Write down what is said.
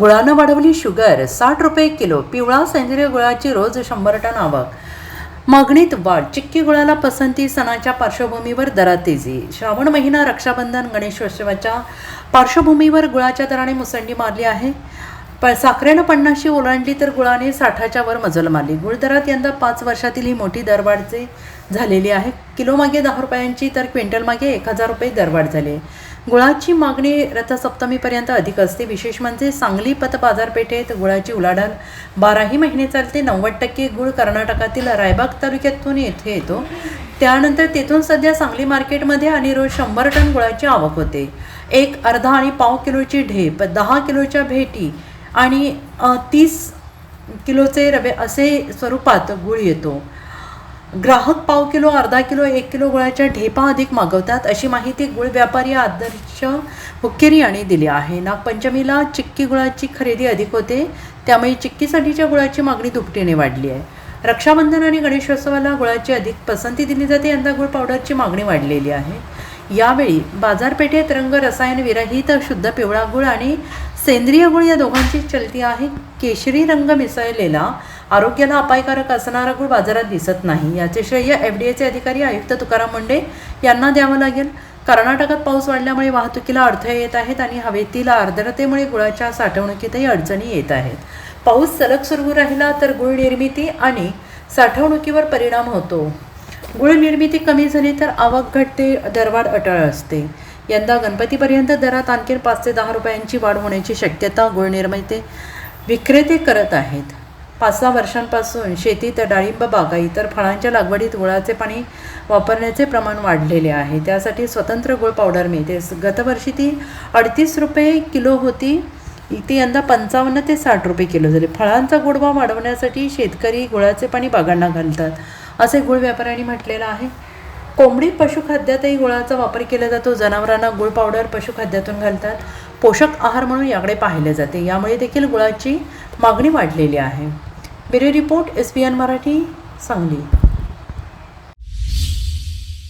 गुळानं वाढवली शुगर, 60 रुपये किलो. पिवळा सेंद्रिय गुळाची रोज 100 टन आवक. मागणीत वाढ, चिक्की गुळाला पसंती. सणाच्या पार्श्वभूमीवर दरात तेजी. श्रावण महिना, रक्षाबंधन, गणेशोत्सवाच्या पार्श्वभूमीवर गुळाच्या दराने मुसंडी मारली आहे. साखरेनं 50शी ओलांडली तर गुळाने 60च्या वर मजल मारली. गुळ दरात यंदा 5 वर्षातील ही मोठी दरवाढ झालेली आहे. किलोमागे 10 रुपयांची तर क्विंटलमागे 1000 रुपये दरवाढ झाली. गुळाची मागणी रथसप्तमीपर्यंत अधिक असते. विशेष म्हणजे सांगली पत बाजारपेठेत गुळाची उलाढाल 12ही महिने चालते. 90% गुळ कर्नाटकातील रायबाग तालुक्यातून येथे येतो. त्यानंतर तेथून सध्या सांगली मार्केटमध्ये आणि रोज 100 टन गुळाची आवक होते. एक, अर्धा आणि पाव किलोची ढेप, 10 किलोच्या भेटी आणि 30 किलोचे रवे असे स्वरूपात गुळ येतो. ग्राहक पाव किलो, अर्धा किलो, 1 किलो गुळाच्या ढेपा अधिक मागवतात, अशी माहिती गुळ व्यापारी आदर्श हुक्केरी यांनी दिली आहे. नागपंचमीला चिक्की गुळाची खरेदी अधिक होते, त्यामुळे चिक्कीसाठीच्या गुळाची मागणी दुपटीने वाढली आहे. रक्षाबंधन आणि गणेशोत्सवाला गुळाची अधिक पसंती दिली जाते. यंदा गुळ पावडरची मागणी वाढलेली आहे. यावेळी बाजारपेठेत रंग रसायन विरहित शुद्ध पिवळा गुळ आणि सेंद्रिय गुळ या दोघांची चलती आहे. केशरी रंग मिसळलेला आरोग्याला अपायकारक असणारा गुळ बाजारात दिसत नाही. याचे श्रेय FDAचे अधिकारी आयुक्त तुकाराम मुंडे यांना द्यावं लागेल. कर्नाटकात पाऊस वाढल्यामुळे वाहतुकीला अडथळे येत आहेत आणि हवेतील आर्द्रतेमुळे गुळाच्या साठवणुकीतही अडचणी येत आहेत. पाऊस सलग सुरू राहिला तर गुळ निर्मिती आणि साठवणुकीवर परिणाम होतो. गुळ निर्मिती कमी झाली तर आवक घटते, दरवाढ अटळ असते. यंदा गणपतीपर्यंत दरात आणखी 5 ते 10 रुपयांची वाढ होण्याची शक्यता गुळ निर्मिती विक्रेते करत आहेत. 5-6 वर्षांपासून शेतीत डाळिंब बागा इतर फळांच्या लागवडीत गुळाचे पाणी वापरण्याचे प्रमाण वाढलेले आहे. त्यासाठी स्वतंत्र गुळ पावडर मिळते. गतवर्षी ती 38 रुपये किलो होती, ती यंदा 55 ते 60 रुपये किलो झाली. फळांचा गोडवा वाढवण्यासाठी शेतकरी गुळाचे पाणी बागांना घालतात, असे गुळ व्यापाऱ्यांनी म्हटलेलं आहे. कोंबडी पशुखाद्यातही गुळाचा वापर केला जातो. जनावरांना गुळ पावडर पशुखाद्यातून घालतात. पोषक आहार म्हणून याकडे पाहिले जाते. यामुळे देखील गुळाची मागणी वाढलेली आहे. Bureau report, SBN Marathi, Sangli.